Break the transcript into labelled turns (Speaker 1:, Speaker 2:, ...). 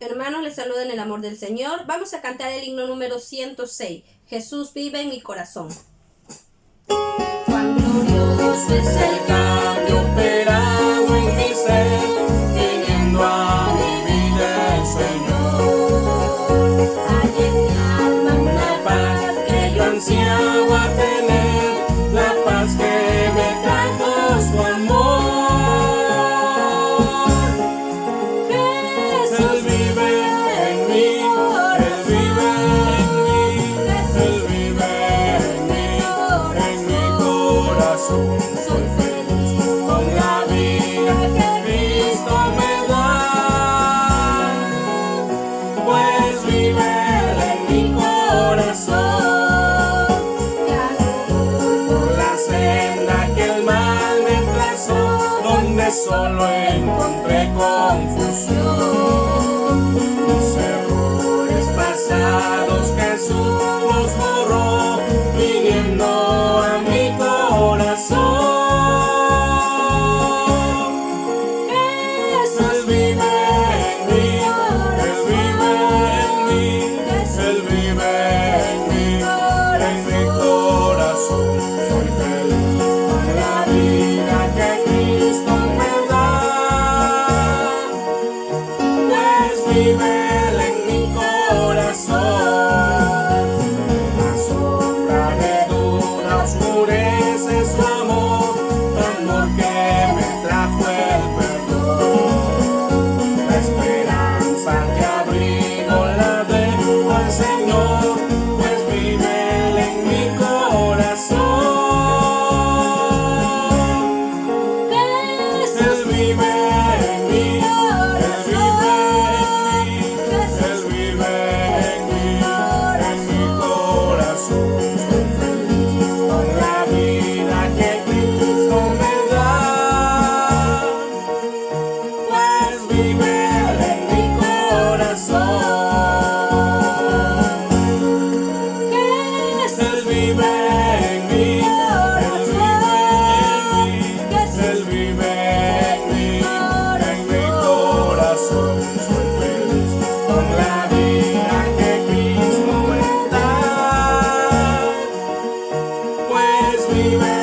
Speaker 1: Hermanos, les saluda en el amor del Señor. Vamos a cantar el himno número 106. Jesús vive en mi corazón. Cuán glorioso es el
Speaker 2: cambio operado en mi ser, viniendo a mi vida el Señor.
Speaker 1: Hay en mi alma una paz
Speaker 2: Que yo ansiaba tener, la paz que me trajo su amor. Él vive en mí, Él vive en mí, Él vive en mi corazón.
Speaker 1: Soy feliz
Speaker 2: Con la vida que Cristo me da, pues vive Él en mi corazón. Por la senda que el mal me trazó, donde solo encontré confusión. Mis errores pasados Jesús los borró, viniendo a mi corazón. Él vive en mí, Él vive en mí, Él vive en mí, en mi corazón. Soy feliz con la vida que Cristo me da, pues vive Él en mi corazón. La sombra de duda oscurece su amor, amor que me trajo el perdón. La esperanza que abrigo la dejo al Señor, pues vive Él en mi corazón. Él vive en mí, Él vive en mí, Él vive en mí, en mi corazón. Soy feliz con la vida que Cristo me da, pues vive Él en mi corazón. Él vive en mí, Él vive en mí, Él vive en mí, en mi corazón. Soy feliz con la vida que Cristo me da, pues vive